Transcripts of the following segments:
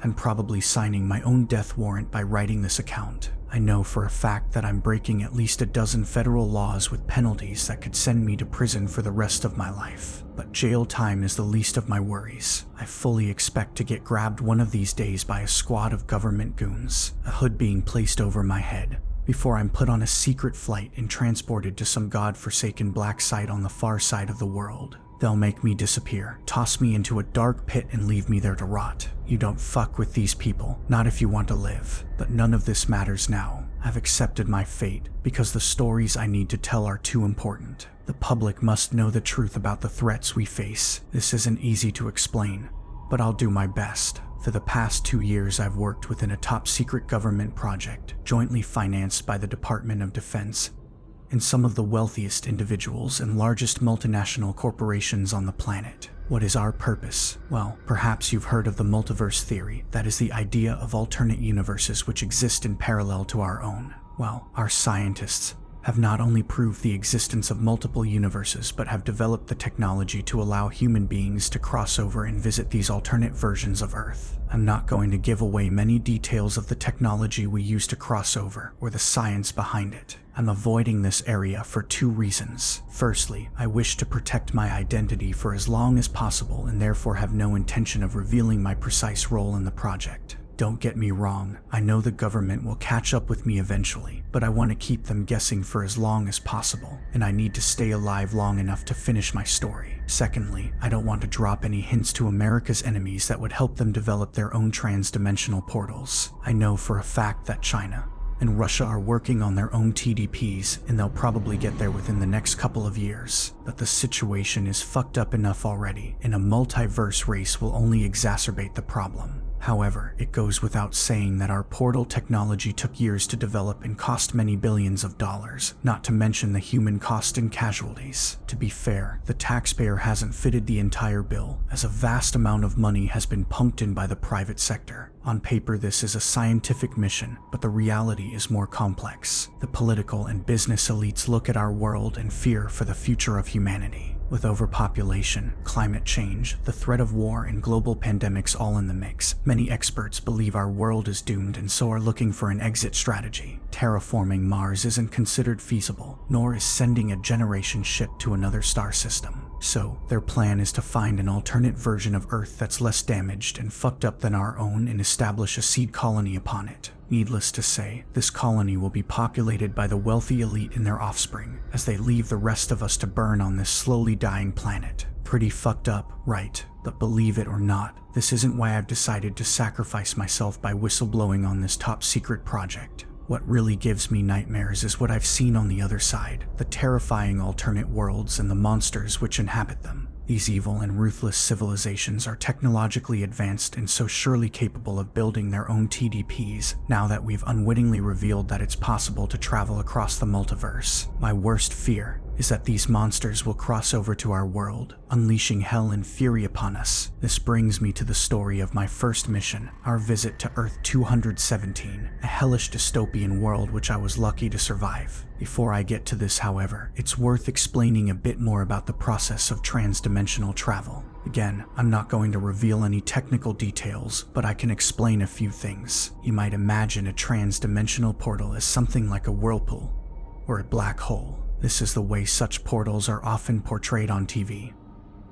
and probably signing my own death warrant by writing this account. I know for a fact that I'm breaking at least a dozen federal laws with penalties that could send me to prison for the rest of my life. But jail time is the least of my worries. I fully expect to get grabbed one of these days by a squad of government goons, a hood being placed over my head, before I'm put on a secret flight and transported to some god-forsaken black site on the far side of the world. They'll make me disappear, toss me into a dark pit and leave me there to rot. You don't fuck with these people, not if you want to live. But none of this matters now. I've accepted my fate because the stories I need to tell are too important. The public must know the truth about the threats we face. This isn't easy to explain, but I'll do my best. For the past 2 years, I've worked within a top-secret government project, jointly financed by the Department of Defense and some of the wealthiest individuals and largest multinational corporations on the planet. What is our purpose? Well, perhaps you've heard of the multiverse theory. That is the idea of alternate universes which exist in parallel to our own. Well, our scientists have not only proved the existence of multiple universes, but have developed the technology to allow human beings to cross over and visit these alternate versions of Earth. I'm not going to give away many details of the technology we use to cross over or the science behind it. I'm avoiding this area for 2 reasons. Firstly, I wish to protect my identity for as long as possible and therefore have no intention of revealing my precise role in the project. Don't get me wrong, I know the government will catch up with me eventually, but I want to keep them guessing for as long as possible, and I need to stay alive long enough to finish my story. Secondly, I don't want to drop any hints to America's enemies that would help them develop their own trans-dimensional portals. I know for a fact that China and Russia are working on their own TDPs, and they'll probably get there within the next couple of years. But the situation is fucked up enough already, and a multiverse race will only exacerbate the problem. However, it goes without saying that our portal technology took years to develop and cost many billions of dollars, not to mention the human cost and casualties. To be fair, the taxpayer hasn't fitted the entire bill, as a vast amount of money has been pumped in by the private sector. On paper, this is a scientific mission, but the reality is more complex. The political and business elites look at our world and fear for the future of humanity. With overpopulation, climate change, the threat of war, and global pandemics all in the mix, many experts believe our world is doomed and so are looking for an exit strategy. Terraforming Mars isn't considered feasible, nor is sending a generation ship to another star system. So, their plan is to find an alternate version of Earth that's less damaged and fucked up than our own and establish a seed colony upon it. Needless to say, this colony will be populated by the wealthy elite and their offspring, as they leave the rest of us to burn on this slowly dying planet. Pretty fucked up, right? But believe it or not, this isn't why I've decided to sacrifice myself by whistleblowing on this top secret project. What really gives me nightmares is what I've seen on the other side, the terrifying alternate worlds and the monsters which inhabit them. These evil and ruthless civilizations are technologically advanced and so surely capable of building their own TDPs now that we've unwittingly revealed that it's possible to travel across the multiverse. My worst fear is that these monsters will cross over to our world, unleashing hell and fury upon us. This brings me to the story of my first mission, our visit to Earth 217, a hellish dystopian world which I was lucky to survive. Before I get to this, however, it's worth explaining a bit more about the process of trans-dimensional travel. Again, I'm not going to reveal any technical details, but I can explain a few things. You might imagine a trans-dimensional portal as something like a whirlpool or a black hole. This is the way such portals are often portrayed on TV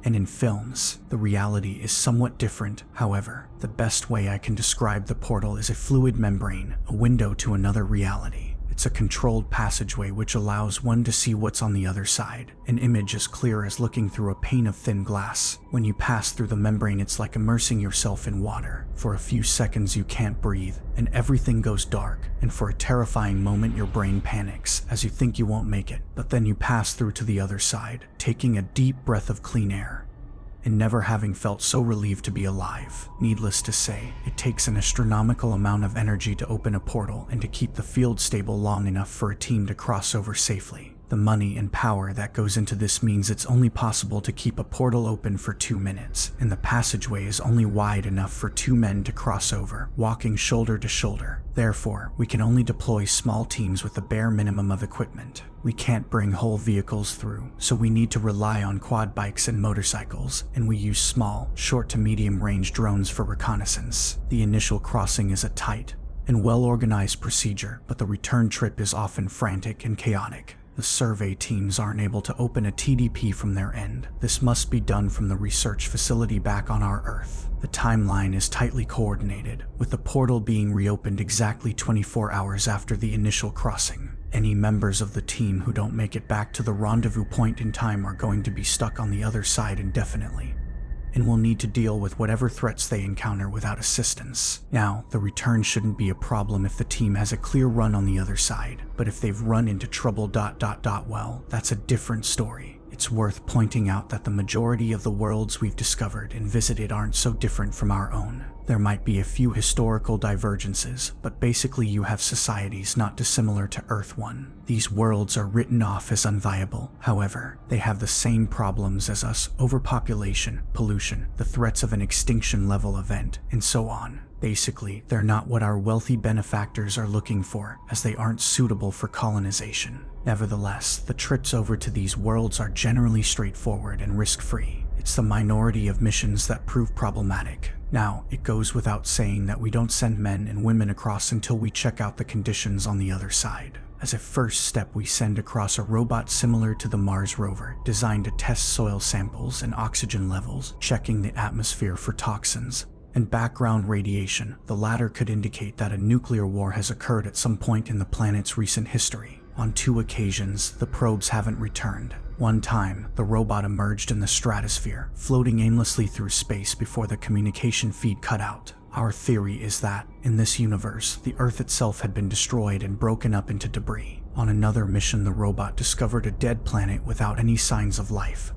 and in films. The reality is somewhat different, however. The best way I can describe the portal is a fluid membrane, a window to another reality. It's a controlled passageway which allows one to see what's on the other side, an image as clear as looking through a pane of thin glass. When you pass through the membrane, it's like immersing yourself in water. For a few seconds you can't breathe, and everything goes dark, and for a terrifying moment your brain panics as you think you won't make it. But then you pass through to the other side, taking a deep breath of clean air, and never having felt so relieved to be alive. Needless to say, it takes an astronomical amount of energy to open a portal and to keep the field stable long enough for a team to cross over safely. The money and power that goes into this means it's only possible to keep a portal open for 2 minutes, and the passageway is only wide enough for 2 men to cross over, walking shoulder to shoulder. Therefore, we can only deploy small teams with the bare minimum of equipment. We can't bring whole vehicles through, so we need to rely on quad bikes and motorcycles, and we use small, short to medium range drones for reconnaissance. The initial crossing is a tight and well-organized procedure, but the return trip is often frantic and chaotic. The survey teams aren't able to open a TDP from their end. This must be done from the research facility back on our Earth. The timeline is tightly coordinated, with the portal being reopened exactly 24 hours after the initial crossing. Any members of the team who don't make it back to the rendezvous point in time are going to be stuck on the other side indefinitely, and will need to deal with whatever threats they encounter without assistance. Now, the return shouldn't be a problem if the team has a clear run on the other side, but if they've run into trouble ... well, that's a different story. It's worth pointing out that the majority of the worlds we've discovered and visited aren't so different from our own. There might be a few historical divergences, but basically you have societies not dissimilar to Earth 1. These worlds are written off as unviable. However, they have the same problems as us: overpopulation, pollution, the threats of an extinction-level event, and so on. Basically, they're not what our wealthy benefactors are looking for, as they aren't suitable for colonization. Nevertheless, the trips over to these worlds are generally straightforward and risk-free. It's the minority of missions that prove problematic. Now, it goes without saying that we don't send men and women across until we check out the conditions on the other side. As a first step, we send across a robot similar to the Mars rover, designed to test soil samples and oxygen levels, checking the atmosphere for toxins and background radiation. The latter could indicate that a nuclear war has occurred at some point in the planet's recent history. On 2 occasions, the probes haven't returned. One time, the robot emerged in the stratosphere, floating aimlessly through space before the communication feed cut out. Our theory is that, in this universe, the Earth itself had been destroyed and broken up into debris. On another mission, the robot discovered a dead planet without any signs of life,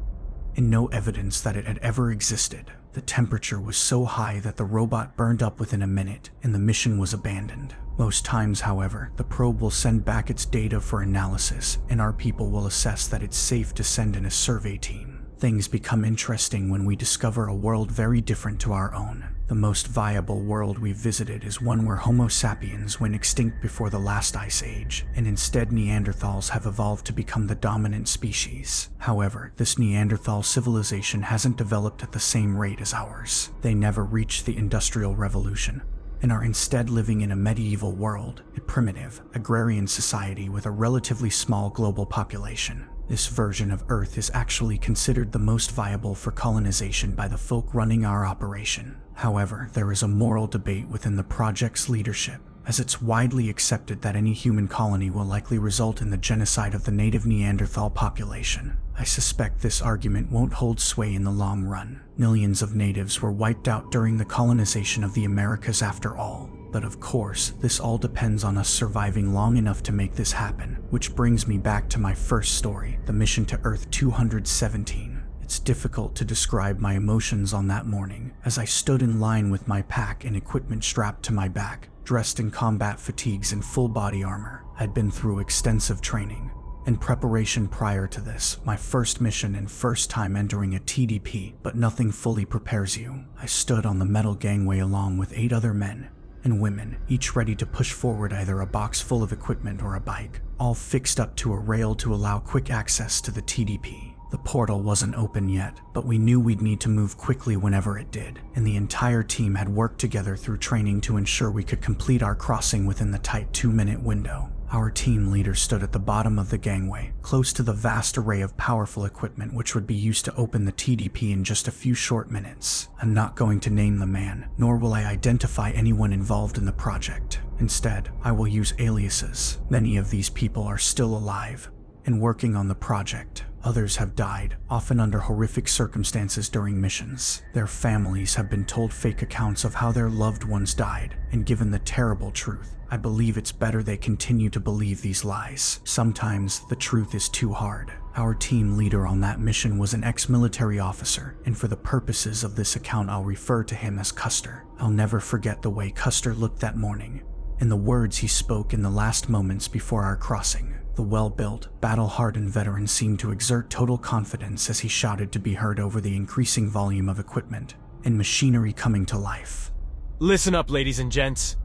and no evidence that it had ever existed. The temperature was so high that the robot burned up within a minute, and the mission was abandoned. Most times, however, the probe will send back its data for analysis, and our people will assess that it's safe to send in a survey team. Things become interesting when we discover a world very different to our own. The most viable world we've visited is one where Homo sapiens went extinct before the last ice age, and instead Neanderthals have evolved to become the dominant species. However, this Neanderthal civilization hasn't developed at the same rate as ours. They never reached the Industrial Revolution, and are instead living in a medieval world, a primitive, agrarian society with a relatively small global population. This version of Earth is actually considered the most viable for colonization by the folk running our operation. However, there is a moral debate within the project's leadership, as it's widely accepted that any human colony will likely result in the genocide of the native Neanderthal population. I suspect this argument won't hold sway in the long run. Millions of natives were wiped out during the colonization of the Americas after all. But of course, this all depends on us surviving long enough to make this happen, which brings me back to my first story, the mission to Earth 217. It's difficult to describe my emotions on that morning, as I stood in line with my pack and equipment strapped to my back, dressed in combat fatigues and full body armor. I'd been through extensive training and preparation prior to this, my first mission and first time entering a TDP, but nothing fully prepares you. I stood on the metal gangway along with 8 other men and women, each ready to push forward either a box full of equipment or a bike, all fixed up to a rail to allow quick access to the TDP. The portal wasn't open yet, but we knew we'd need to move quickly whenever it did, and the entire team had worked together through training to ensure we could complete our crossing within the tight 2-minute window. Our team leader stood at the bottom of the gangway, close to the vast array of powerful equipment which would be used to open the TDP in just a few short minutes. I'm not going to name the man, nor will I identify anyone involved in the project. Instead, I will use aliases. Many of these people are still alive and working on the project. Others have died, often under horrific circumstances during missions. Their families have been told fake accounts of how their loved ones died, and given the terrible truth, I believe it's better they continue to believe these lies. Sometimes the truth is too hard. Our team leader on that mission was an ex-military officer, and for the purposes of this account I'll refer to him as Custer. I'll never forget the way Custer looked that morning, and the words he spoke in the last moments before our crossing. The well-built, battle-hardened veteran seemed to exert total confidence as he shouted to be heard over the increasing volume of equipment and machinery coming to life. Listen up, ladies and gents.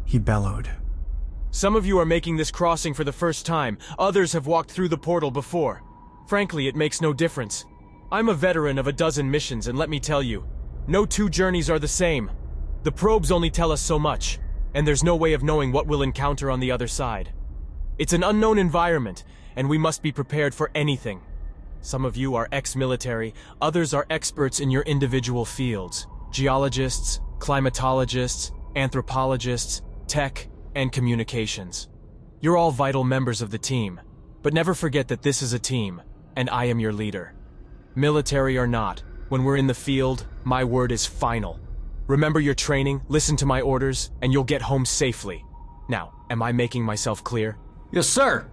He bellowed. Some of you are making this crossing for the first time. Others have walked through the portal before. Frankly, it makes no difference. I'm a veteran of a dozen missions, and let me tell you, no two journeys are the same. The probes only tell us so much, and there's no way of knowing what we'll encounter on the other side. It's an unknown environment, and we must be prepared for anything. Some of you are ex-military, others are experts in your individual fields. Geologists, climatologists, anthropologists, tech, and communications. You're all vital members of the team, but never forget that this is a team, and I am your leader. Military or not, when we're in the field, my word is final. Remember your training, listen to my orders, and you'll get home safely. Now, am I making myself clear? Yes, sir.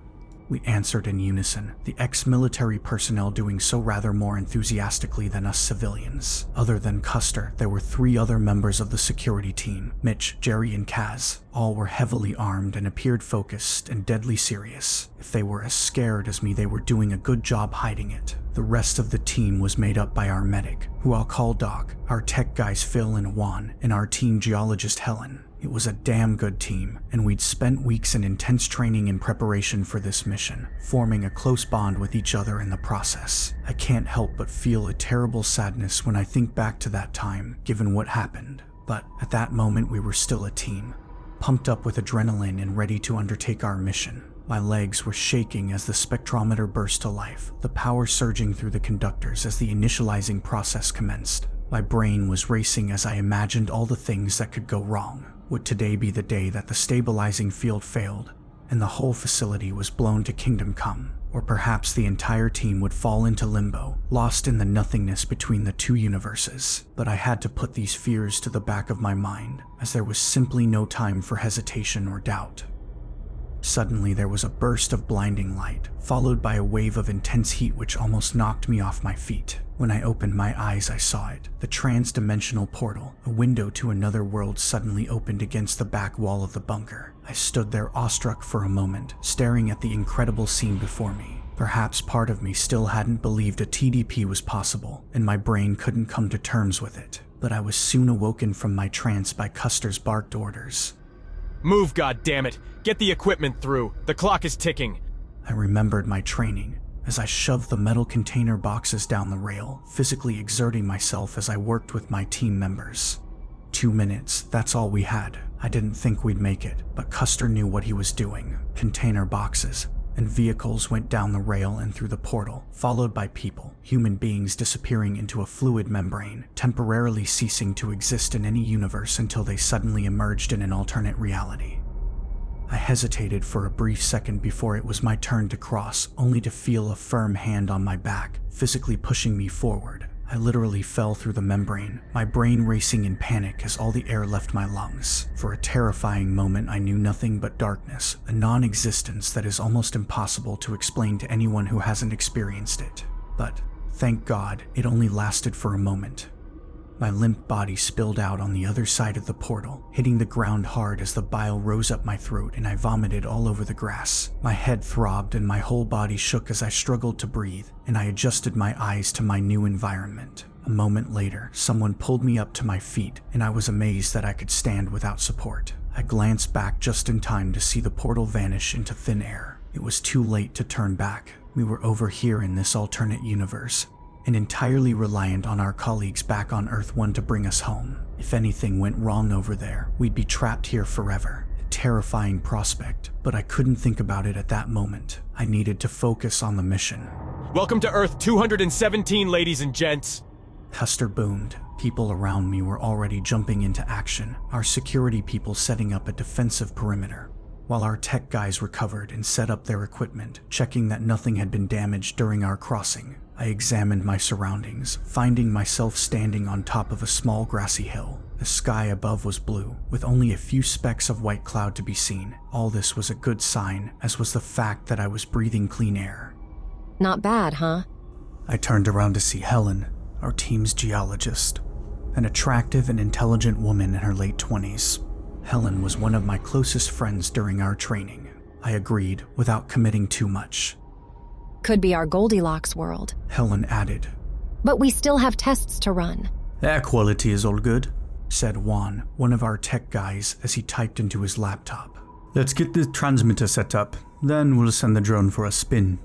We answered in unison, the ex-military personnel doing so rather more enthusiastically than us civilians. Other than Custer, there were 3 other members of the security team, Mitch, Jerry, and Kaz. All were heavily armed and appeared focused and deadly serious. If they were as scared as me, they were doing a good job hiding it. The rest of the team was made up by our medic, who I'll call Doc, our tech guys Phil and Juan, and our team geologist Helen. It was a damn good team, and we'd spent weeks in intense training in preparation for this mission, forming a close bond with each other in the process. I can't help but feel a terrible sadness when I think back to that time, given what happened. But at that moment, we were still a team, pumped up with adrenaline and ready to undertake our mission. My legs were shaking as the spectrometer burst to life, the power surging through the conductors as the initializing process commenced. My brain was racing as I imagined all the things that could go wrong. Would today be the day that the stabilizing field failed and the whole facility was blown to kingdom come? Or perhaps the entire team would fall into limbo, lost in the nothingness between the 2 universes. But I had to put these fears to the back of my mind, as there was simply no time for hesitation or doubt. Suddenly there was a burst of blinding light, followed by a wave of intense heat which almost knocked me off my feet. When I opened my eyes, I saw it. The trans-dimensional portal, a window to another world, suddenly opened against the back wall of the bunker. I stood there awestruck for a moment, staring at the incredible scene before me. Perhaps part of me still hadn't believed a TDP was possible, and my brain couldn't come to terms with it. But I was soon awoken from my trance by Custer's barked orders. Move, goddammit! Get the equipment through! The clock is ticking! I remembered my training as I shoved the metal container boxes down the rail, physically exerting myself as I worked with my team members. 2 minutes, that's all we had. I didn't think we'd make it, but Custer knew what he was doing. Container boxes and vehicles went down the rail and through the portal, followed by people, human beings disappearing into a fluid membrane, temporarily ceasing to exist in any universe until they suddenly emerged in an alternate reality. I hesitated for a brief second before it was my turn to cross, only to feel a firm hand on my back, physically pushing me forward. I literally fell through the membrane, my brain racing in panic as all the air left my lungs. For a terrifying moment, I knew nothing but darkness, a non-existence that is almost impossible to explain to anyone who hasn't experienced it. But, thank God, it only lasted for a moment. My limp body spilled out on the other side of the portal, hitting the ground hard as the bile rose up my throat and I vomited all over the grass. My head throbbed and my whole body shook as I struggled to breathe, and I adjusted my eyes to my new environment. A moment later, someone pulled me up to my feet, and I was amazed that I could stand without support. I glanced back just in time to see the portal vanish into thin air. It was too late to turn back. We were over here in this alternate universe, and entirely reliant on our colleagues back on Earth 1 to bring us home. If anything went wrong over there, we'd be trapped here forever. A terrifying prospect, but I couldn't think about it at that moment. I needed to focus on the mission. Welcome to Earth 217, ladies and gents! Custer boomed. People around me were already jumping into action, our security people setting up a defensive perimeter, while our tech guys recovered and set up their equipment, checking that nothing had been damaged during our crossing. I examined my surroundings, finding myself standing on top of a small grassy hill. The sky above was blue, with only a few specks of white cloud to be seen. All this was a good sign, as was the fact that I was breathing clean air. Not bad, huh? I turned around to see Helen, our team's geologist, an attractive and intelligent woman in her late 20s. Helen was one of my closest friends during our training. I agreed without committing too much. Could be our Goldilocks world. Helen added. But we still have tests to run. Air quality is all good, said Juan, one of our tech guys, as he typed into his laptop. Let's get the transmitter set up, then we'll send the drone for a spin.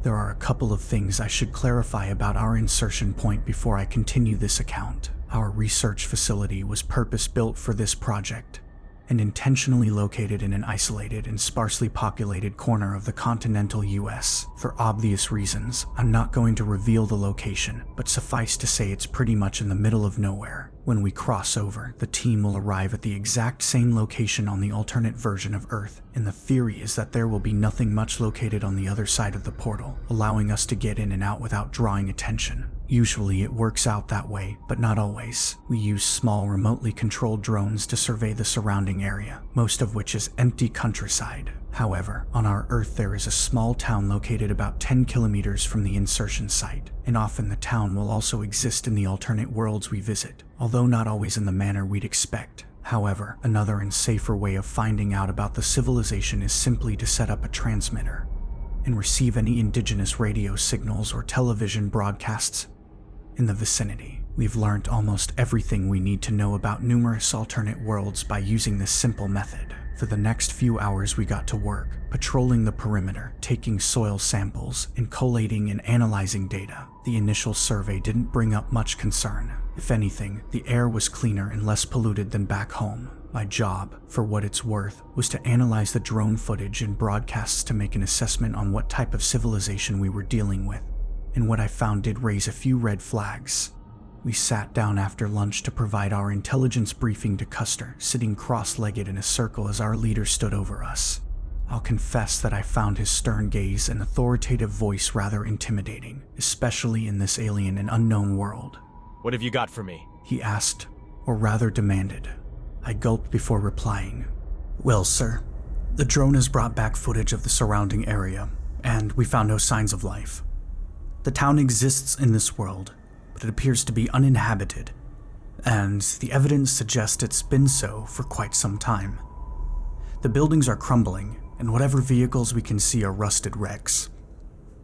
There are a couple of things I should clarify about our insertion point before I continue this account. Our research facility was purpose-built for this project, and intentionally located in an isolated and sparsely populated corner of the continental US. For obvious reasons, I'm not going to reveal the location, but suffice to say it's pretty much in the middle of nowhere. When we cross over, the team will arrive at the exact same location on the alternate version of Earth, and the theory is that there will be nothing much located on the other side of the portal, allowing us to get in and out without drawing attention. Usually it works out that way, but not always. We use small, remotely controlled drones to survey the surrounding area, most of which is empty countryside. However, on our Earth there is a small town located about 10 kilometers from the insertion site, and often the town will also exist in the alternate worlds we visit, although not always in the manner we'd expect. However, another and safer way of finding out about the civilization is simply to set up a transmitter and receive any indigenous radio signals or television broadcasts in the vicinity. We've learned almost everything we need to know about numerous alternate worlds by using this simple method. For the next few hours we got to work, patrolling the perimeter, taking soil samples, and collating and analyzing data. The initial survey didn't bring up much concern. If anything, the air was cleaner and less polluted than back home. My job, for what it's worth, was to analyze the drone footage and broadcasts to make an assessment on what type of civilization we were dealing with. And what I found did raise a few red flags. We sat down after lunch to provide our intelligence briefing to Custer, sitting cross-legged in a circle as our leader stood over us. I'll confess that I found his stern gaze and authoritative voice rather intimidating, especially in this alien and unknown world. What have you got for me? He asked, or rather demanded. I gulped before replying. Well, sir, the drone has brought back footage of the surrounding area, and we found no signs of life. The town exists in this world, but it appears to be uninhabited, and the evidence suggests it's been so for quite some time. The buildings are crumbling, and whatever vehicles we can see are rusted wrecks.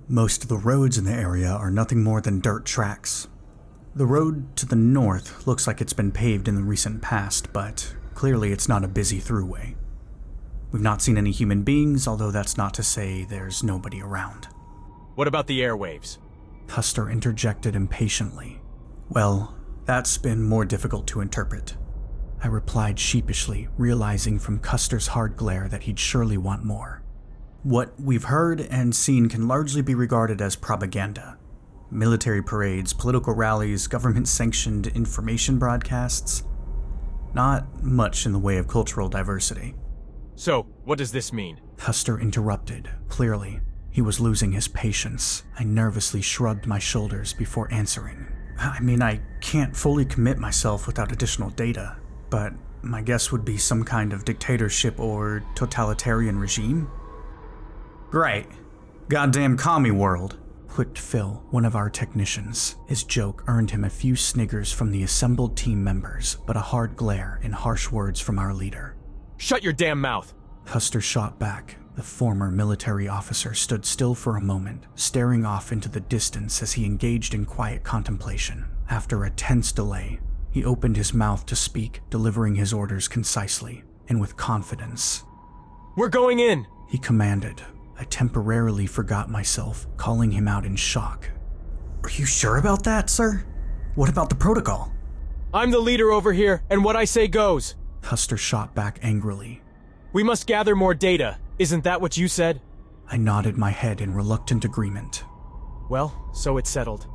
Most of the roads in the area are nothing more than dirt tracks. The road to the north looks like it's been paved in the recent past, but clearly it's not a busy throughway. We've not seen any human beings, although that's not to say there's nobody around. What about the airwaves? Custer interjected impatiently. Well, that's been more difficult to interpret. I replied sheepishly, realizing from Custer's hard glare that he'd surely want more. What we've heard and seen can largely be regarded as propaganda. Military parades, political rallies, government-sanctioned information broadcasts. Not much in the way of cultural diversity. So, what does this mean? Custer interrupted. Clearly, he was losing his patience. I nervously shrugged my shoulders before answering. I can't fully commit myself without additional data, but my guess would be some kind of dictatorship or totalitarian regime. Great. Goddamn commie world, quipped Phil, one of our technicians. His joke earned him a few sniggers from the assembled team members, but a hard glare and harsh words from our leader. Shut your damn mouth! Custer shot back. The former military officer stood still for a moment, staring off into the distance as he engaged in quiet contemplation. After a tense delay, he opened his mouth to speak, delivering his orders concisely and with confidence. We're going in! He commanded. I temporarily forgot myself, calling him out in shock. Are you sure about that, sir? What about the protocol? I'm the leader over here, and what I say goes. Custer shot back angrily. We must gather more data. Isn't that what you said? I nodded my head in reluctant agreement. Well, so it's settled.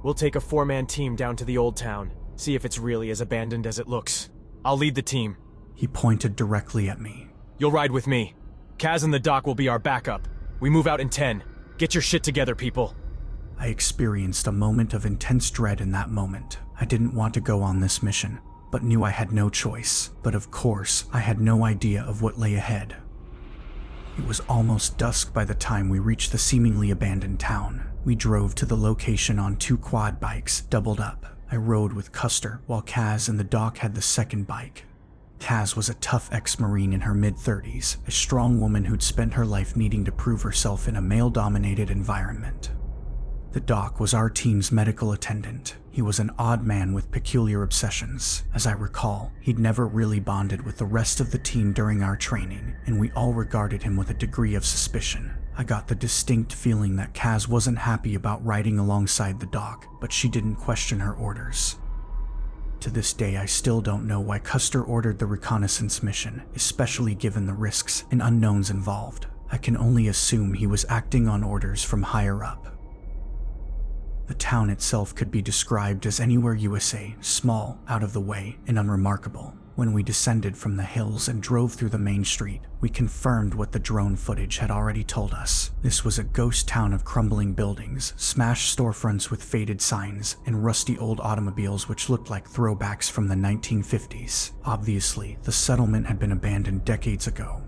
We'll take a 4-man team down to the old town, see if it's really as abandoned as it looks. I'll lead the team. He pointed directly at me. You'll ride with me. Kaz and the doc will be our backup. We move out in 10. Get your shit together, people. I experienced a moment of intense dread in that moment. I didn't want to go on this mission, but knew I had no choice. But of course, I had no idea of what lay ahead. It was almost dusk by the time we reached the seemingly abandoned town. We drove to the location on 2 quad bikes, doubled up. I rode with Custer, while Kaz and the doc had the second bike. Kaz was a tough ex-Marine in her mid-30s, a strong woman who'd spent her life needing to prove herself in a male-dominated environment. The doc was our team's medical attendant. He was an odd man with peculiar obsessions. As I recall, he'd never really bonded with the rest of the team during our training, and we all regarded him with a degree of suspicion. I got the distinct feeling that Kaz wasn't happy about riding alongside the doc, but she didn't question her orders. To this day, I still don't know why Custer ordered the reconnaissance mission, especially given the risks and unknowns involved. I can only assume he was acting on orders from higher up. The town itself could be described as anywhere USA, small, out of the way, and unremarkable. When we descended from the hills and drove through the main street, we confirmed what the drone footage had already told us. This was a ghost town of crumbling buildings, smashed storefronts with faded signs, and rusty old automobiles which looked like throwbacks from the 1950s. Obviously, the settlement had been abandoned decades ago.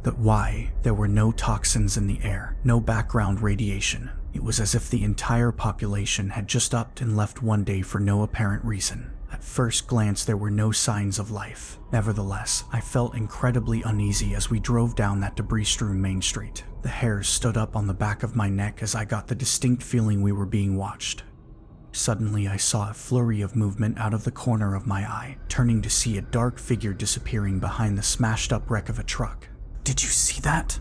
But why? There were no toxins in the air, no background radiation. It was as if the entire population had just upped and left one day for no apparent reason. At first glance, there were no signs of life. Nevertheless, I felt incredibly uneasy as we drove down that debris-strewn main street. The hairs stood up on the back of my neck as I got the distinct feeling we were being watched. Suddenly, I saw a flurry of movement out of the corner of my eye, turning to see a dark figure disappearing behind the smashed-up wreck of a truck. "Did you see that?"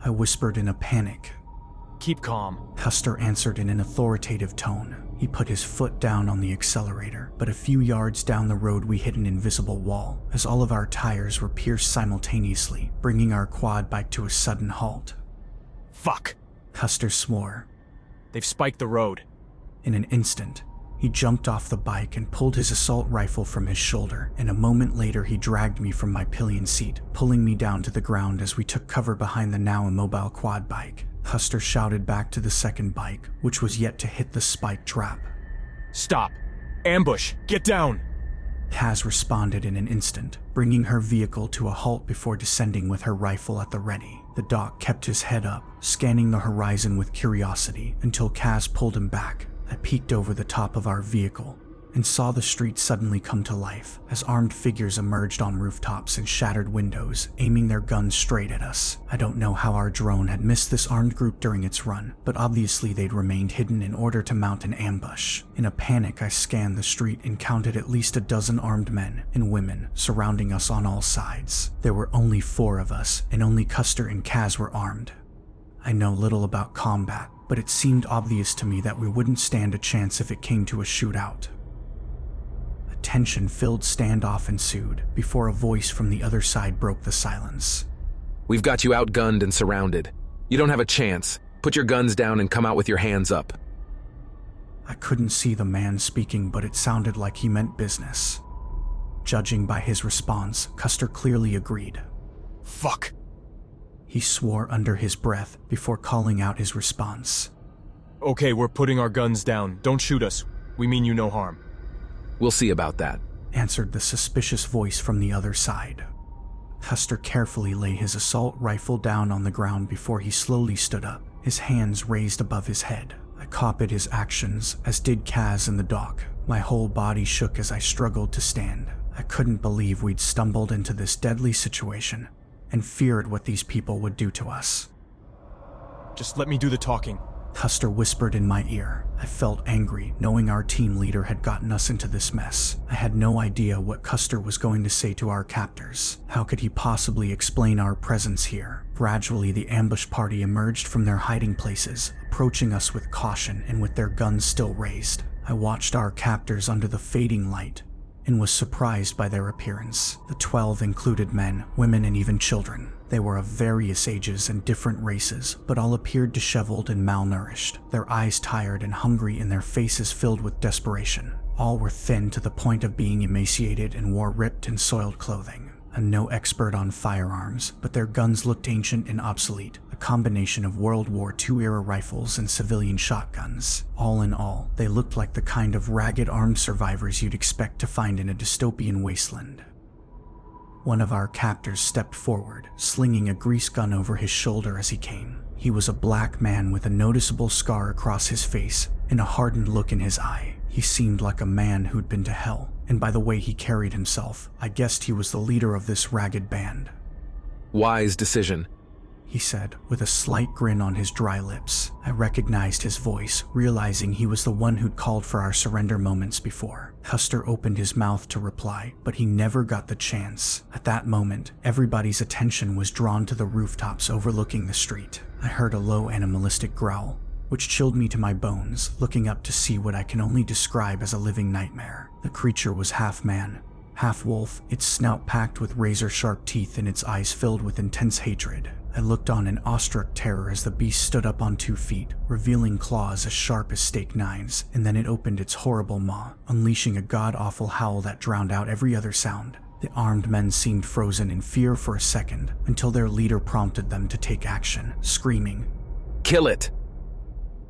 I whispered in a panic. Keep calm. Custer answered in an authoritative tone. He put his foot down on the accelerator, but a few yards down the road we hit an invisible wall, as all of our tires were pierced simultaneously, bringing our quad bike to a sudden halt. Fuck! Custer swore. They've spiked the road. In an instant, he jumped off the bike and pulled his assault rifle from his shoulder, and a moment later he dragged me from my pillion seat, pulling me down to the ground as we took cover behind the now immobile quad bike. Custer shouted back to the second bike, which was yet to hit the spike trap. Stop! Ambush! Get down! Kaz responded in an instant, bringing her vehicle to a halt before descending with her rifle at the ready. The doc kept his head up, scanning the horizon with curiosity until Kaz pulled him back. I peeked over the top of our vehicle and saw the street suddenly come to life as armed figures emerged on rooftops and shattered windows, aiming their guns straight at us. I don't know how our drone had missed this armed group during its run, but obviously they'd remained hidden in order to mount an ambush. In a panic, I scanned the street and counted at least a dozen armed men and women surrounding us on all sides. There were only 4 of us, and only Custer and Kaz were armed. I know little about combat, but it seemed obvious to me that we wouldn't stand a chance if it came to a shootout. A tension-filled standoff ensued before a voice from the other side broke the silence. "We've got you outgunned and surrounded. You don't have a chance. Put your guns down and come out with your hands up." I couldn't see the man speaking, but it sounded like he meant business. Judging by his response, Custer clearly agreed. Fuck! He swore under his breath before calling out his response. Okay, we're putting our guns down. Don't shoot us. We mean you no harm. "We'll see about that," answered the suspicious voice from the other side. Custer carefully lay his assault rifle down on the ground before he slowly stood up, his hands raised above his head. I copied his actions, as did Kaz and the doc. My whole body shook as I struggled to stand. I couldn't believe we'd stumbled into this deadly situation, and feared what these people would do to us. Just let me do the talking. Custer whispered in my ear. I felt angry, knowing our team leader had gotten us into this mess. I had no idea what Custer was going to say to our captors. How could he possibly explain our presence here? Gradually, the ambush party emerged from their hiding places, approaching us with caution and with their guns still raised. I watched our captors under the fading light and was surprised by their appearance. The 12 included men, women, and even children. They were of various ages and different races, but all appeared disheveled and malnourished, their eyes tired and hungry and their faces filled with desperation. All were thin to the point of being emaciated and wore ripped and soiled clothing. I'm no expert on firearms, but their guns looked ancient and obsolete, a combination of World War II-era rifles and civilian shotguns. All in all, they looked like the kind of ragged armed survivors you'd expect to find in a dystopian wasteland. One of our captors stepped forward, slinging a grease gun over his shoulder as he came. He was a black man with a noticeable scar across his face and a hardened look in his eye. He seemed like a man who'd been to hell and by the way he carried himself, I guessed he was the leader of this ragged band. Wise decision. He said, with a slight grin on his dry lips. I recognized his voice, realizing he was the one who'd called for our surrender moments before. Custer opened his mouth to reply, but he never got the chance. At that moment, everybody's attention was drawn to the rooftops overlooking the street. I heard a low animalistic growl, which chilled me to my bones, looking up to see what I can only describe as a living nightmare. The creature was half man, half wolf, its snout packed with razor-sharp teeth and its eyes filled with intense hatred. I looked on in awestruck terror as the beast stood up on 2 feet, revealing claws as sharp as steak knives, and then it opened its horrible maw, unleashing a god-awful howl that drowned out every other sound. The armed men seemed frozen in fear for a second, until their leader prompted them to take action, screaming, Kill it!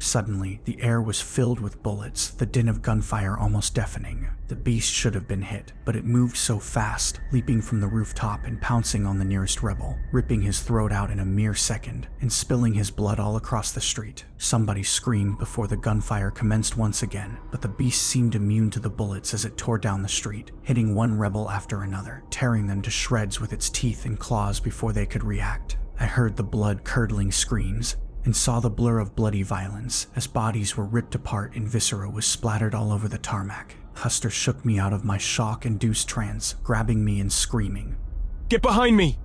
Suddenly, the air was filled with bullets, the din of gunfire almost deafening. The beast should have been hit, but it moved so fast, leaping from the rooftop and pouncing on the nearest rebel, ripping his throat out in a mere second, and spilling his blood all across the street. Somebody screamed before the gunfire commenced once again, but the beast seemed immune to the bullets as it tore down the street, hitting one rebel after another, tearing them to shreds with its teeth and claws before they could react. I heard the blood-curdling screams, and saw the blur of bloody violence as bodies were ripped apart and viscera was splattered all over the tarmac. Custer shook me out of my shock-induced trance, grabbing me and screaming, Get behind me!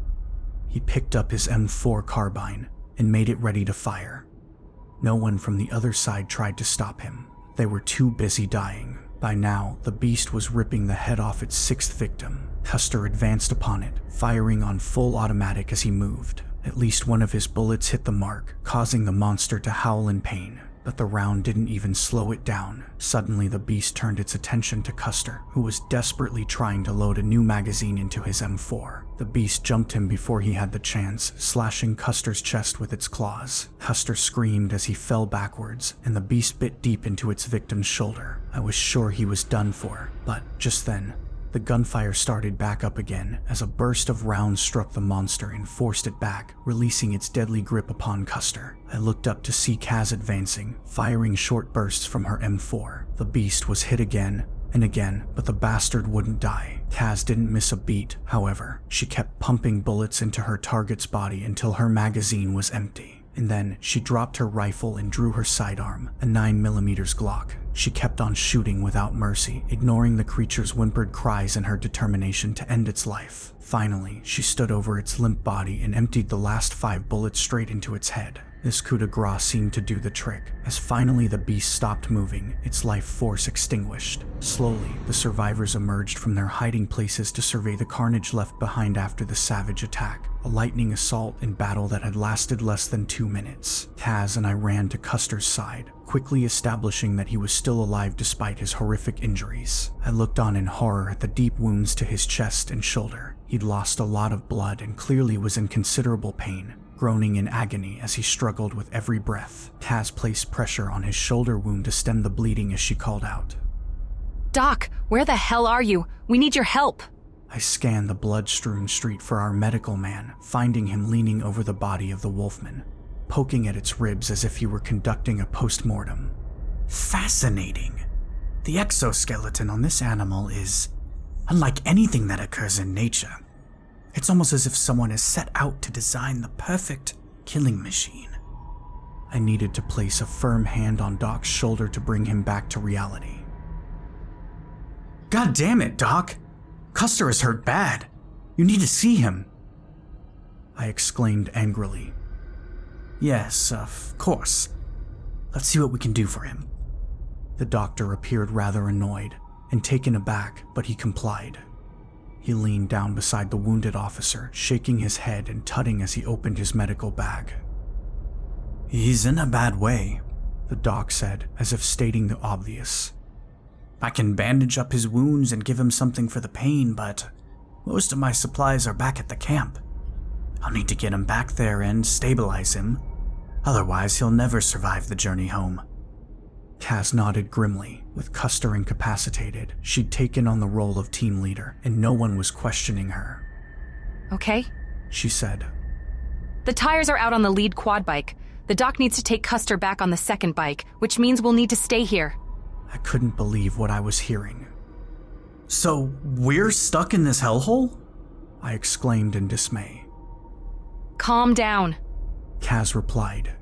He picked up his M4 carbine and made it ready to fire. No one from the other side tried to stop him. They were too busy dying. By now, the beast was ripping the head off its 6th victim. Custer advanced upon it, firing on full automatic as he moved. At least one of his bullets hit the mark, causing the monster to howl in pain, but the round didn't even slow it down. Suddenly, the beast turned its attention to Custer, who was desperately trying to load a new magazine into his M4. The beast jumped him before he had the chance, slashing Custer's chest with its claws. Custer screamed as he fell backwards, and the beast bit deep into its victim's shoulder. I was sure he was done for, but just then, the gunfire started back up again as a burst of rounds struck the monster and forced it back, releasing its deadly grip upon Custer. I looked up to see Kaz advancing, firing short bursts from her M4. The beast was hit again and again, but the bastard wouldn't die. Kaz didn't miss a beat, however. She kept pumping bullets into her target's body until her magazine was empty. And then she dropped her rifle and drew her sidearm, a 9mm Glock. She kept on shooting without mercy, ignoring the creature's whimpered cries and her determination to end its life. Finally, she stood over its limp body and emptied the last 5 bullets straight into its head. This coup de grace seemed to do the trick, as finally the beast stopped moving, its life force extinguished. Slowly, the survivors emerged from their hiding places to survey the carnage left behind after the savage attack, a lightning assault and battle that had lasted less than 2 minutes. Kaz and I ran to Custer's side, quickly establishing that he was still alive despite his horrific injuries. I looked on in horror at the deep wounds to his chest and shoulder. He'd lost a lot of blood and clearly was in considerable pain, groaning in agony as he struggled with every breath. Kaz placed pressure on his shoulder wound to stem the bleeding as she called out, Doc, where the hell are you? We need your help. I scanned the blood-strewn street for our medical man, finding him leaning over the body of the wolfman, poking at its ribs as if he were conducting a post-mortem. Fascinating. The exoskeleton on this animal is unlike anything that occurs in nature. It's almost as if someone has set out to design the perfect killing machine. I needed to place a firm hand on Doc's shoulder to bring him back to reality. God damn it, Doc! Custer is hurt bad. You need to see him. I exclaimed angrily. Yes, of course. Let's see what we can do for him. The doctor appeared rather annoyed and taken aback, but he complied. He leaned down beside the wounded officer, shaking his head and tutting as he opened his medical bag. He's in a bad way, the doc said, as if stating the obvious. I can bandage up his wounds and give him something for the pain, but most of my supplies are back at the camp. I'll need to get him back there and stabilize him. Otherwise, he'll never survive the journey home. Kaz nodded grimly. With Custer incapacitated, she'd taken on the role of team leader, and no one was questioning her. Okay, she said. The tires are out on the lead quad bike. The doc needs to take Custer back on the second bike, which means we'll need to stay here. I couldn't believe what I was hearing. So we're stuck in this hellhole? I exclaimed in dismay. Calm down. Kaz replied.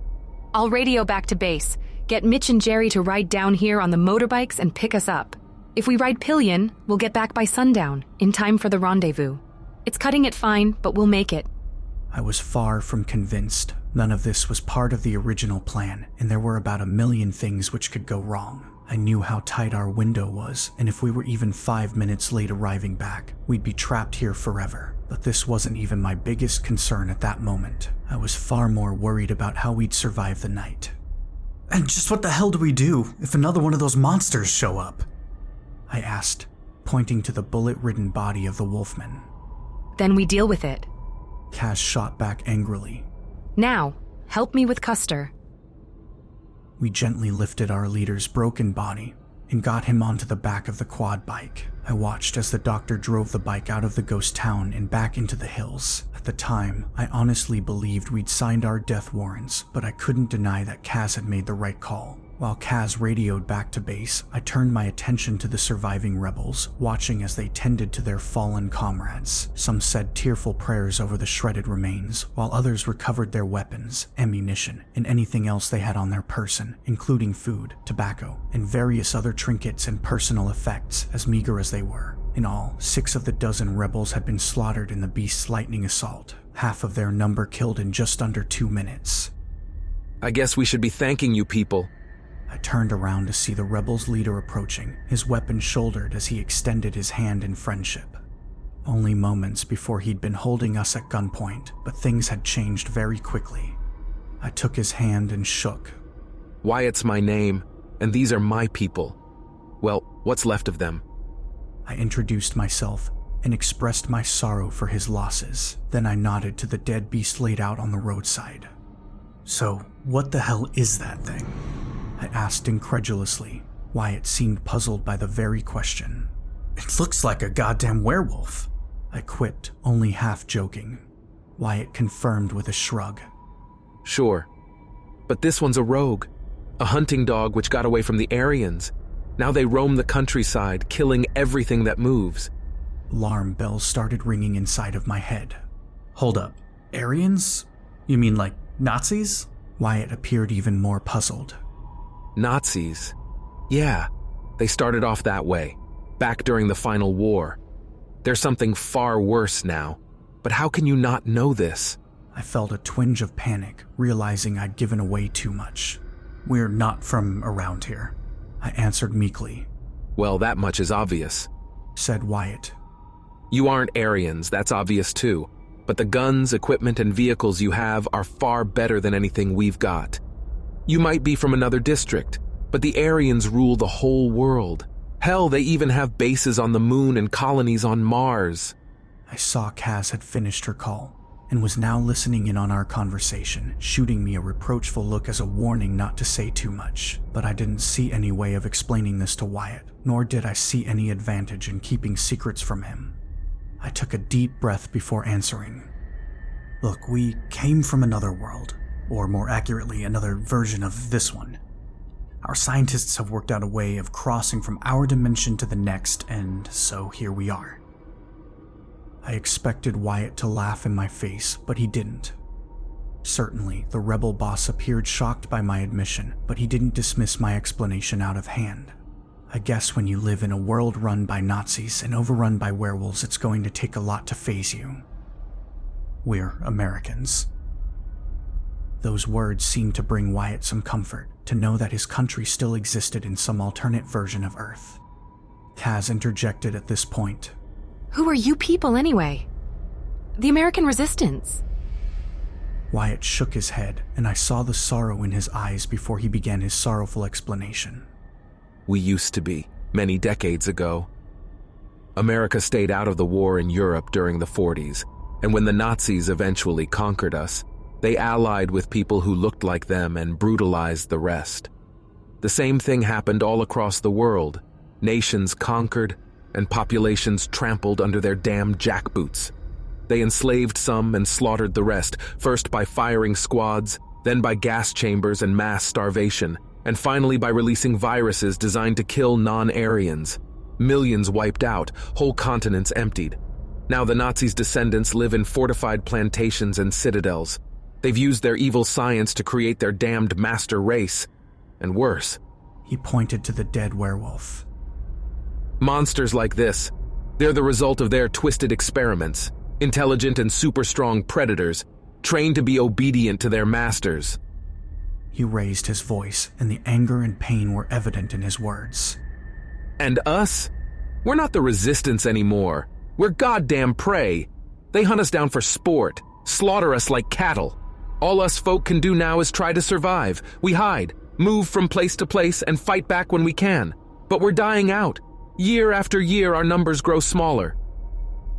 I'll radio back to base. Get Mitch and Jerry to ride down here on the motorbikes and pick us up. If we ride pillion, we'll get back by sundown, in time for the rendezvous. It's cutting it fine, but we'll make it. I was far from convinced. None of this was part of the original plan, and there were about 1,000,000 things which could go wrong. I knew how tight our window was, and if we were even 5 minutes late arriving back, we'd be trapped here forever. But this wasn't even my biggest concern at that moment. I was far more worried about how we'd survive the night. And just what the hell do we do if another one of those monsters show up? I asked, pointing to the bullet-ridden body of the wolfman. Then we deal with it. Kaz shot back angrily. Now, help me with Custer. We gently lifted our leader's broken body and got him onto the back of the quad bike. I watched as the doctor drove the bike out of the ghost town and back into the hills. At the time, I honestly believed we'd signed our death warrants, but I couldn't deny that Kaz had made the right call. While Kaz radioed back to base, I turned my attention to the surviving rebels, watching as they tended to their fallen comrades. Some said tearful prayers over the shredded remains, while others recovered their weapons, ammunition, and anything else they had on their person, including food, tobacco, and various other trinkets and personal effects, as meager as they were. In all, 6 of the dozen rebels had been slaughtered in the beast's lightning assault, half of their number killed in just under 2 minutes. I guess we should be thanking you people. I turned around to see the rebel's leader approaching, his weapon shouldered as he extended his hand in friendship. Only moments before he'd been holding us at gunpoint, but things had changed very quickly. I took his hand and shook. Wyatt's my name, and these are my people. Well, what's left of them? I introduced myself and expressed my sorrow for his losses. Then I nodded to the dead beast laid out on the roadside. So, what the hell is that thing? I asked incredulously. Wyatt seemed puzzled by the very question. It looks like a goddamn werewolf. I quipped, only half joking. Wyatt confirmed with a shrug. Sure, but this one's a rogue. A hunting dog which got away from the Aryans. Now they roam the countryside, killing everything that moves. Alarm bells started ringing inside of my head. Hold up. Aryans? You mean like Nazis? Wyatt appeared even more puzzled. Nazis? Yeah, they started off that way, back during the final war. There's something far worse now, but how can you not know this? I felt a twinge of panic, realizing I'd given away too much. We're not from around here, I answered meekly. Well, that much is obvious, said Wyatt. You aren't Aryans, that's obvious too, but the guns, equipment, and vehicles you have are far better than anything we've got. You might be from another district, but the Aryans rule the whole world. Hell, they even have bases on the moon and colonies on Mars. I saw Kaz had finished her call and was now listening in on our conversation, shooting me a reproachful look as a warning not to say too much. But I didn't see any way of explaining this to Wyatt, nor did I see any advantage in keeping secrets from him. I took a deep breath before answering. Look, we came from another world. Or more accurately, another version of this one. Our scientists have worked out a way of crossing from our dimension to the next, and so here we are. I expected Wyatt to laugh in my face, but he didn't. Certainly, the rebel boss appeared shocked by my admission, but he didn't dismiss my explanation out of hand. I guess when you live in a world run by Nazis and overrun by werewolves, it's going to take a lot to faze you. We're Americans. Those words seemed to bring Wyatt some comfort, to know that his country still existed in some alternate version of Earth. Kaz interjected at this point. Who are you people anyway? The American Resistance. Wyatt shook his head, and I saw the sorrow in his eyes before he began his sorrowful explanation. We used to be, many decades ago. America stayed out of the war in Europe during the 40s, and when the Nazis eventually conquered us, they allied with people who looked like them and brutalized the rest. The same thing happened all across the world. Nations conquered, and populations trampled under their damn jackboots. They enslaved some and slaughtered the rest, first by firing squads, then by gas chambers and mass starvation, and finally by releasing viruses designed to kill non-Aryans. millions wiped out, whole continents emptied. Now the Nazis' descendants live in fortified plantations and citadels. They've used their evil science to create their damned master race. And worse. He pointed to the dead werewolf. Monsters like this, they're the result of their twisted experiments. Intelligent and super-strong predators, trained to be obedient to their masters. He raised his voice, and the anger and pain were evident in his words. And us? We're not the resistance anymore. We're goddamn prey. They hunt us down for sport, slaughter us like cattle. All us folk can do now is try to survive. We hide, move from place to place, and fight back when we can. But we're dying out. Year after year, our numbers grow smaller.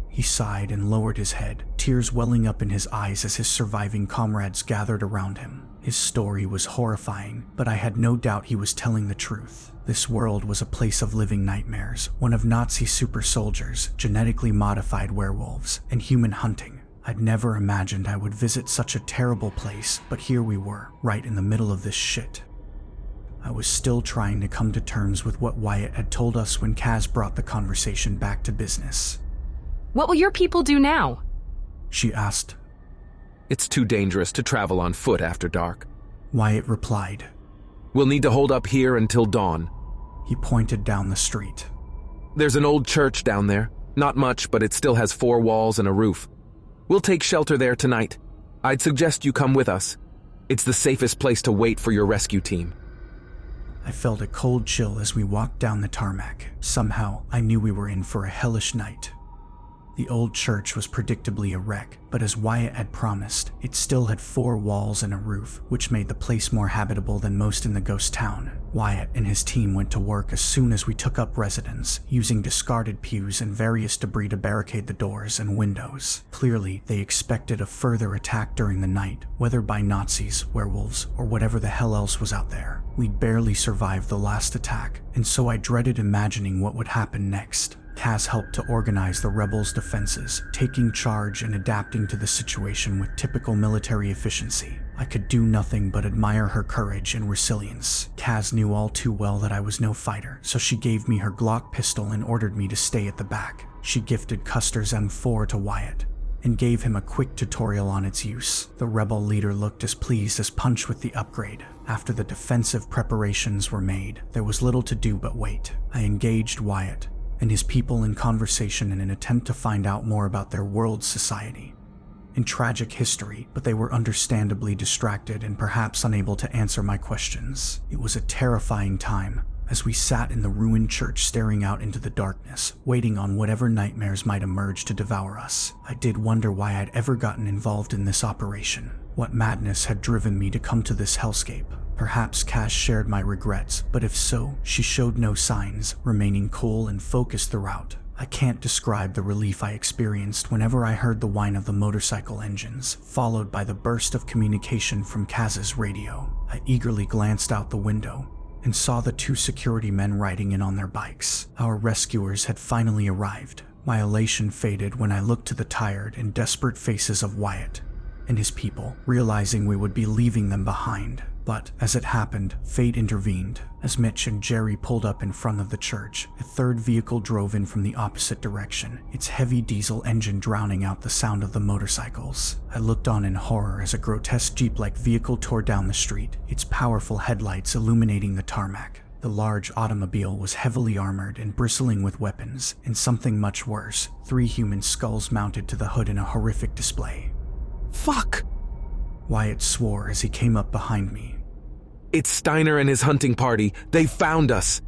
He sighed and lowered his head, tears welling up in his eyes as his surviving comrades gathered around him. His story was horrifying, but I had no doubt he was telling the truth. This world was a place of living nightmares, one of Nazi super soldiers, genetically modified werewolves, and human hunting. I'd never imagined I would visit such a terrible place, but here we were, right in the middle of this shit. I was still trying to come to terms with what Wyatt had told us when Kaz brought the conversation back to business. What will your people do now? She asked. It's too dangerous to travel on foot after dark. Wyatt replied. We'll need to hold up here until dawn. He pointed down the street. There's an old church down there. Not much, but it still has 4 walls and a roof. We'll take shelter there tonight. I'd suggest you come with us. It's the safest place to wait for your rescue team. I felt a cold chill as we walked down the tarmac. Somehow, I knew we were in for a hellish night. The old church was predictably a wreck, but as Wyatt had promised, it still had 4 walls and a roof, which made the place more habitable than most in the ghost town. Wyatt and his team went to work as soon as we took up residence, using discarded pews and various debris to barricade the doors and windows. Clearly, they expected a further attack during the night, whether by Nazis, werewolves, or whatever the hell else was out there. We'd barely survived the last attack, and so I dreaded imagining what would happen next. Kaz helped to organize the rebels' defenses, taking charge and adapting to the situation with typical military efficiency. I could do nothing but admire her courage and resilience. Kaz knew all too well that I was no fighter, so she gave me her Glock pistol and ordered me to stay at the back. She gifted Custer's M4 to Wyatt and gave him a quick tutorial on its use. The rebel leader looked as pleased as Punch with the upgrade. After the defensive preparations were made, there was little to do but wait. I engaged Wyatt and his people in conversation in an attempt to find out more about their world's society and tragic history, but they were understandably distracted and perhaps unable to answer my questions. It was a terrifying time as we sat in the ruined church staring out into the darkness, waiting on whatever nightmares might emerge to devour us. I did wonder why I'd ever gotten involved in this operation. What madness had driven me to come to this hellscape? Perhaps Kaz shared my regrets, but if so, she showed no signs, remaining cool and focused throughout. I can't describe the relief I experienced whenever I heard the whine of the motorcycle engines, followed by the burst of communication from Kaz's radio. I eagerly glanced out the window and saw the 2 security men riding in on their bikes. Our rescuers had finally arrived. My elation faded when I looked to the tired and desperate faces of Wyatt and his people, realizing we would be leaving them behind. But as it happened, fate intervened. As Mitch and Jerry pulled up in front of the church, a 3rd vehicle drove in from the opposite direction, its heavy diesel engine drowning out the sound of the motorcycles. I looked on in horror as a grotesque Jeep-like vehicle tore down the street, its powerful headlights illuminating the tarmac. The large automobile was heavily armored and bristling with weapons, and something much worse, 3 human skulls mounted to the hood in a horrific display. Fuck! Wyatt swore as he came up behind me. It's Steiner and his hunting party. They found us.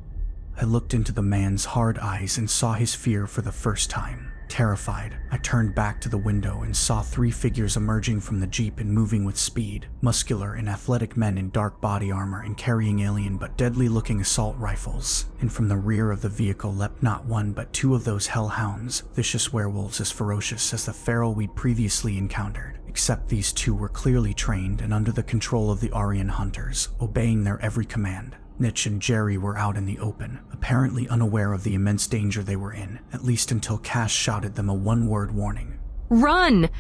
I looked into the man's hard eyes and saw his fear for the first time. Terrified, I turned back to the window and saw 3 figures emerging from the Jeep and moving with speed, muscular and athletic men in dark body armor and carrying alien but deadly-looking assault rifles. And from the rear of the vehicle leapt not 1 but 2 of those hellhounds, vicious werewolves as ferocious as the feral we'd previously encountered. Except these 2 were clearly trained and under the control of the Aryan hunters, obeying their every command. Mitch and Jerry were out in the open, apparently unaware of the immense danger they were in, at least until Cash shouted them a 1-word warning. Run!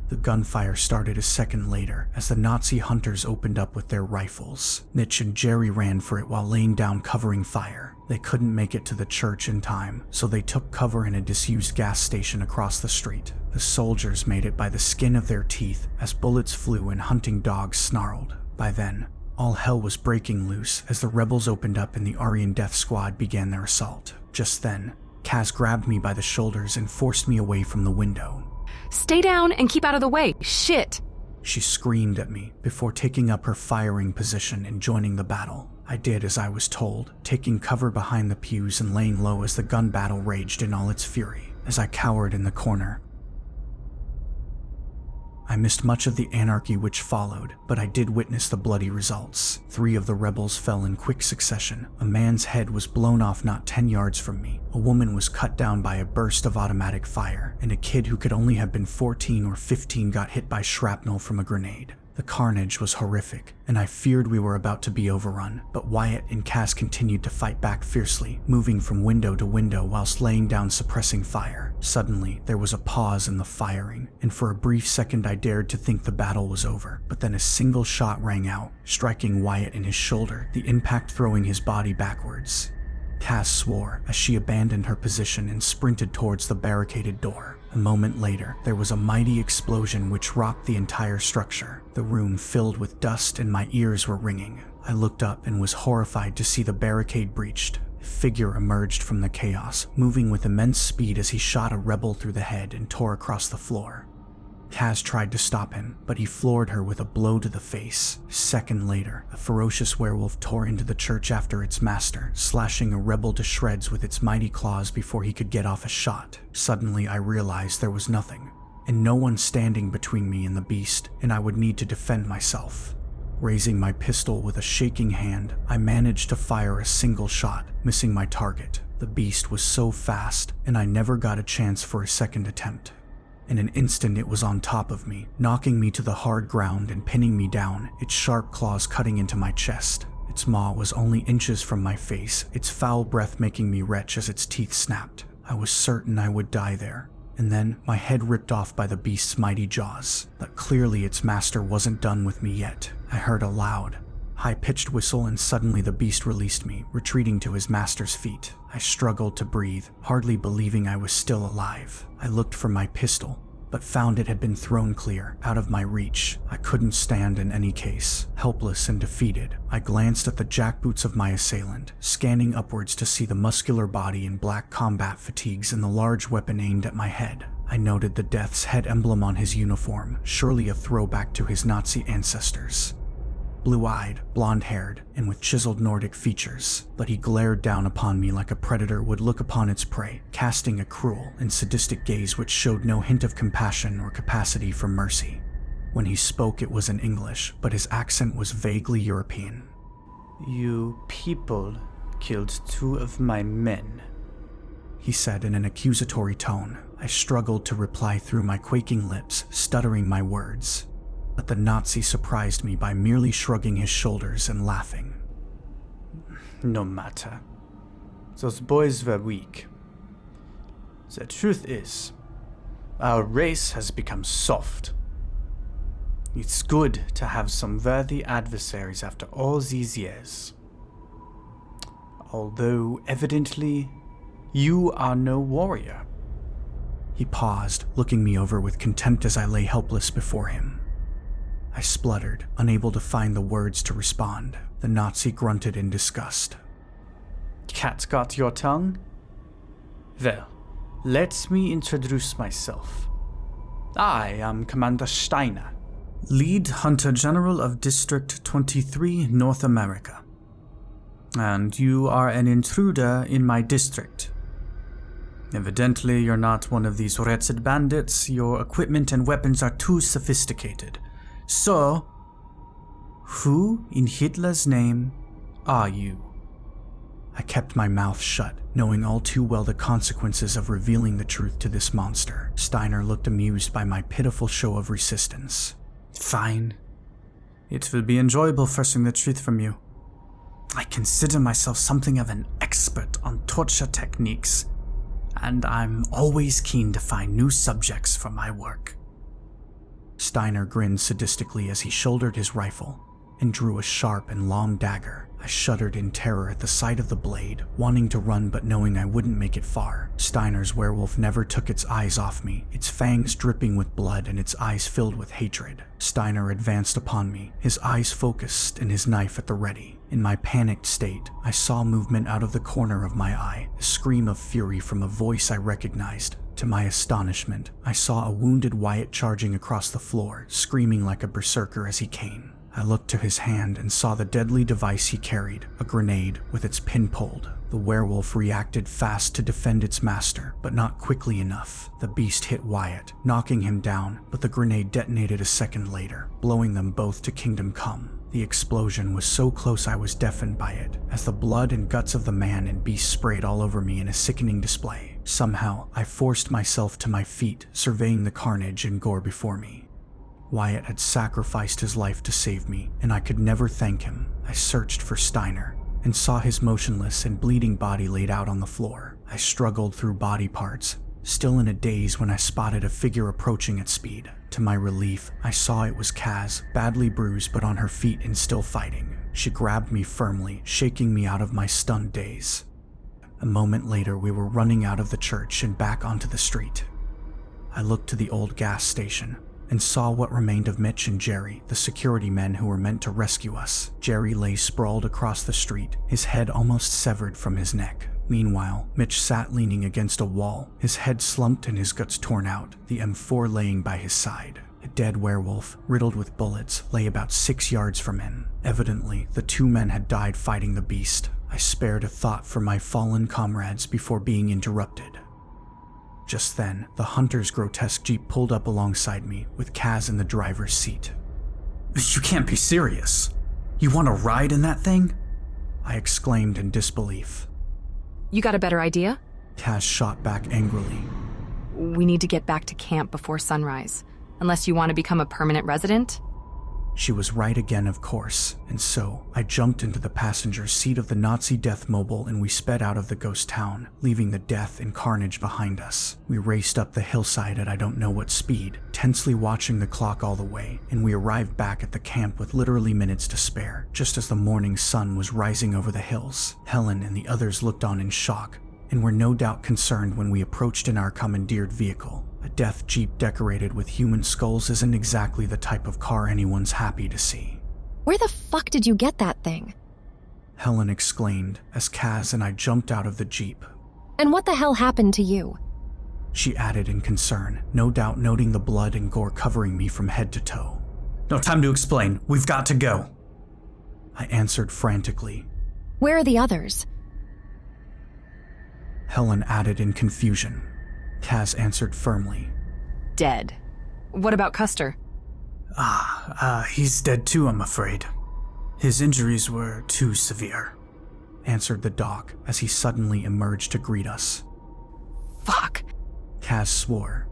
The gunfire started a second later as the Nazi hunters opened up with their rifles. Mitch and Jerry ran for it while laying down covering fire. They couldn't make it to the church in time, so they took cover in a disused gas station across the street. The soldiers made it by the skin of their teeth as bullets flew and hunting dogs snarled. By then, all hell was breaking loose as the rebels opened up and the Aryan Death Squad began their assault. Just then, Kaz grabbed me by the shoulders and forced me away from the window. Stay down and keep out of the way. Shit! She screamed at me before taking up her firing position and joining the battle. I did as I was told, taking cover behind the pews and laying low as the gun battle raged in all its fury. As I cowered in the corner, I missed much of the anarchy which followed, but I did witness the bloody results. 3 of the rebels fell in quick succession. A man's head was blown off not 10 yards from me. A woman was cut down by a burst of automatic fire, and a kid who could only have been 14 or 15 got hit by shrapnel from a grenade. The carnage was horrific, and I feared we were about to be overrun, but Wyatt and Cass continued to fight back fiercely, moving from window to window whilst laying down suppressing fire. Suddenly, there was a pause in the firing, and for a brief second I dared to think the battle was over, but then a single shot rang out, striking Wyatt in his shoulder, the impact throwing his body backwards. Cass swore as she abandoned her position and sprinted towards the barricaded door. A moment later, there was a mighty explosion which rocked the entire structure. The room filled with dust and my ears were ringing. I looked up and was horrified to see the barricade breached. A figure emerged from the chaos, moving with immense speed as he shot a rebel through the head and tore across the floor. Kaz tried to stop him, but he floored her with a blow to the face. A second later, a ferocious werewolf tore into the church after its master, slashing a rebel to shreds with its mighty claws before he could get off a shot. Suddenly, I realized there was nothing, and no one standing between me and the beast, and I would need to defend myself. Raising my pistol with a shaking hand, I managed to fire a single shot, missing my target. The beast was so fast, and I never got a chance for a second attempt. In an instant it was on top of me, knocking me to the hard ground and pinning me down, its sharp claws cutting into my chest. Its maw was only inches from my face, its foul breath making me retch as its teeth snapped. I was certain I would die there. And then my head ripped off by the beast's mighty jaws. But clearly its master wasn't done with me yet. I heard a loud, high-pitched whistle and suddenly the beast released me, retreating to his master's feet. I struggled to breathe, hardly believing I was still alive. I looked for my pistol, but found it had been thrown clear, out of my reach. I couldn't stand in any case. Helpless and defeated, I glanced at the jackboots of my assailant, scanning upwards to see the muscular body in black combat fatigues and the large weapon aimed at my head. I noted the Death's head emblem on his uniform, surely a throwback to his Nazi ancestors. Blue-eyed, blonde-haired, and with chiseled Nordic features, but he glared down upon me like a predator would look upon its prey, casting a cruel and sadistic gaze which showed no hint of compassion or capacity for mercy. When he spoke it was in English, but his accent was vaguely European. "You people killed 2 of my men," he said in an accusatory tone. I struggled to reply through my quaking lips, stuttering my words. But the Nazi surprised me by merely shrugging his shoulders and laughing. "No matter. Those boys were weak. The truth is, our race has become soft. It's good to have some worthy adversaries after all these years. Although, evidently, you are no warrior." He paused, looking me over with contempt as I lay helpless before him. I spluttered, unable to find the words to respond. The Nazi grunted in disgust. "Cat got your tongue? Well, let me introduce myself. I am Commander Steiner, Lead Hunter General of District 23, North America. And you are an intruder in my district. Evidently, you're not one of these wretched bandits. Your equipment and weapons are too sophisticated. So, who in Hitler's name are you?" I kept my mouth shut, knowing all too well the consequences of revealing the truth to this monster. Steiner looked amused by my pitiful show of resistance. "Fine. It will be enjoyable forcing the truth from you. I consider myself something of an expert on torture techniques, and I'm always keen to find new subjects for my work." Steiner grinned sadistically as he shouldered his rifle, and drew a sharp and long dagger. I shuddered in terror at the sight of the blade, wanting to run but knowing I wouldn't make it far. Steiner's werewolf never took its eyes off me, its fangs dripping with blood and its eyes filled with hatred. Steiner advanced upon me, his eyes focused and his knife at the ready. In my panicked state, I saw movement out of the corner of my eye, a scream of fury from a voice I recognized. To my astonishment, I saw a wounded Wyatt charging across the floor, screaming like a berserker as he came. I looked to his hand and saw the deadly device he carried, a grenade with its pin pulled. The werewolf reacted fast to defend its master, but not quickly enough. The beast hit Wyatt, knocking him down, but the grenade detonated a second later, blowing them both to Kingdom Come. The explosion was so close I was deafened by it, as the blood and guts of the man and beast sprayed all over me in a sickening display. Somehow, I forced myself to my feet, surveying the carnage and gore before me. Wyatt had sacrificed his life to save me, and I could never thank him. I searched for Steiner, and saw his motionless and bleeding body laid out on the floor. I struggled through body parts, still in a daze when I spotted a figure approaching at speed. To my relief, I saw it was Kaz, badly bruised but on her feet and still fighting. She grabbed me firmly, shaking me out of my stunned daze. A moment later, we were running out of the church and back onto the street. I looked to the old gas station and saw what remained of Mitch and Jerry, the security men who were meant to rescue us. Jerry lay sprawled across the street, his head almost severed from his neck. Meanwhile, Mitch sat leaning against a wall, his head slumped and his guts torn out, the M4 laying by his side. A dead werewolf, riddled with bullets, lay about 6 yards from him. Evidently, the two men had died fighting the beast. I spared a thought for my fallen comrades before being interrupted. Just then, the hunter's grotesque jeep pulled up alongside me, with Kaz in the driver's seat. You can't be serious. You want to ride in that thing? I exclaimed in disbelief. You got a better idea? Kaz shot back angrily. We need to get back to camp before sunrise, unless you want to become a permanent resident. She was right again, of course, and so I jumped into the passenger seat of the Nazi death mobile and we sped out of the ghost town, leaving the death and carnage behind us. We raced up the hillside at I don't know what speed, tensely watching the clock all the way, and we arrived back at the camp with literally minutes to spare, just as the morning sun was rising over the hills. Helen and the others looked on in shock, and were no doubt concerned when we approached in our commandeered vehicle. A death jeep decorated with human skulls isn't exactly the type of car anyone's happy to see. Where the fuck did you get that thing? Helen exclaimed as Kaz and I jumped out of the jeep. And what the hell happened to you? She added in concern, no doubt noting the blood and gore covering me from head to toe. No time to explain. We've got to go. I answered frantically. Where are the others? Helen added in confusion. Kaz answered firmly. Dead. What about Custer? He's dead too, I'm afraid. His injuries were too severe, answered the doc as he suddenly emerged to greet us. Fuck. Kaz swore.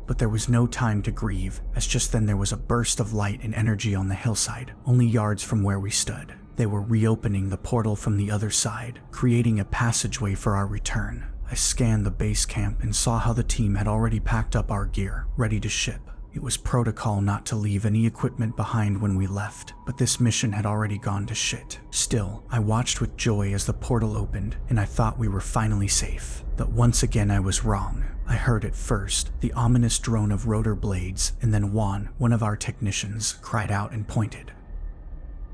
But there was no time to grieve, as just then there was a burst of light and energy on the hillside, only yards from where we stood. They were reopening the portal from the other side, creating a passageway for our return. I scanned the base camp and saw how the team had already packed up our gear, ready to ship. It was protocol not to leave any equipment behind when we left, but this mission had already gone to shit. Still, I watched with joy as the portal opened, and I thought we were finally safe. But once again I was wrong. I heard at first the ominous drone of rotor blades, and then Juan, one of our technicians, cried out and pointed.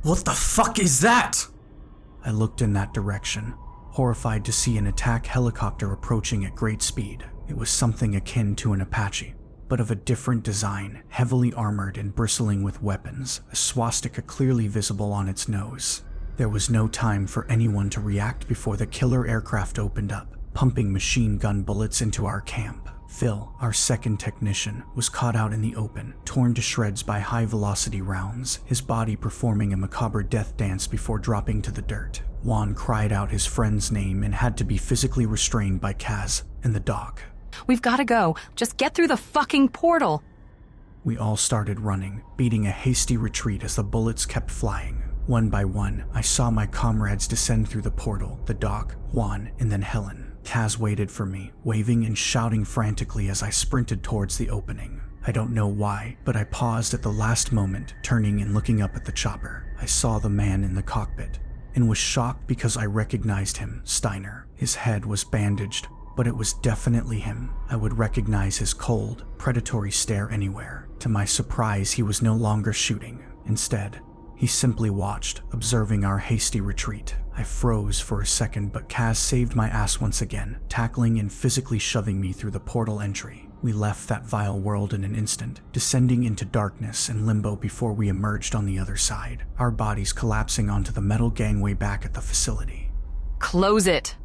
What the fuck is that? I looked in that direction, horrified to see an attack helicopter approaching at great speed. It was something akin to an Apache, but of a different design, heavily armored and bristling with weapons, a swastika clearly visible on its nose. There was no time for anyone to react before the killer aircraft opened up, pumping machine gun bullets into our camp. Phil, our second technician, was caught out in the open, torn to shreds by high-velocity rounds, his body performing a macabre death dance before dropping to the dirt. Juan cried out his friend's name and had to be physically restrained by Kaz and the doc. We've got to go. Just get through the fucking portal. We all started running, beating a hasty retreat as the bullets kept flying. One by one, I saw my comrades descend through the portal, the doc, Juan, and then Helen. Kaz waited for me, waving and shouting frantically as I sprinted towards the opening. I don't know why, but I paused at the last moment, turning and looking up at the chopper. I saw the man in the cockpit and was shocked because I recognized him, Steiner. His head was bandaged, but it was definitely him. I would recognize his cold, predatory stare anywhere. To my surprise, he was no longer shooting. Instead, he simply watched, observing our hasty retreat. I froze for a second, but Kaz saved my ass once again, tackling and physically shoving me through the portal entry. We left that vile world in an instant, descending into darkness and limbo before we emerged on the other side, our bodies collapsing onto the metal gangway back at the facility. Close it!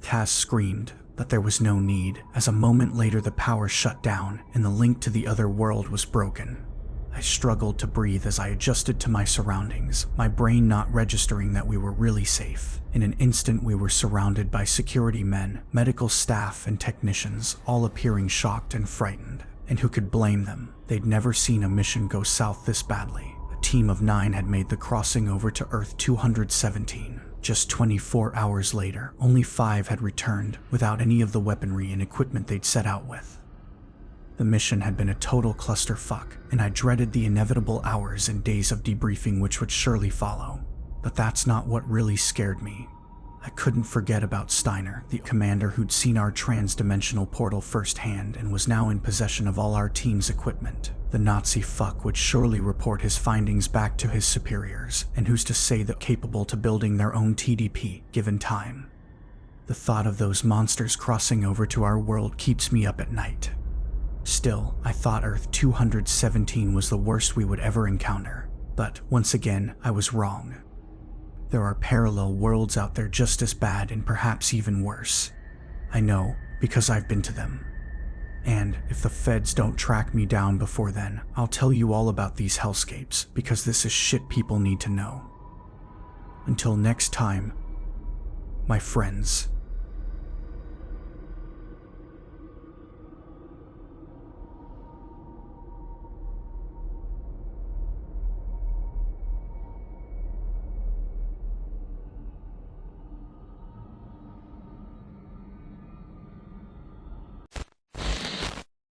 Kaz screamed, but there was no need, as a moment later the power shut down and the link to the other world was broken. I struggled to breathe as I adjusted to my surroundings, my brain not registering that we were really safe. In an instant, we were surrounded by security men, medical staff, and technicians, all appearing shocked and frightened. And who could blame them? They'd never seen a mission go south this badly. A team of 9 had made the crossing over to Earth 217. Just 24 hours later, only 5 had returned without any of the weaponry and equipment they'd set out with. The mission had been a total clusterfuck, and I dreaded the inevitable hours and days of debriefing which would surely follow. But that's not what really scared me. I couldn't forget about Steiner, the commander who'd seen our trans-dimensional portal firsthand and was now in possession of all our team's equipment. The Nazi fuck would surely report his findings back to his superiors, and who's to say they're capable to building their own TDP, given time. The thought of those monsters crossing over to our world keeps me up at night. Still, I thought Earth 217 was the worst we would ever encounter. But once again, I was wrong. There are parallel worlds out there just as bad and perhaps even worse. I know, because I've been to them. And if the feds don't track me down before then, I'll tell you all about these hellscapes, because this is shit people need to know. Until next time, my friends.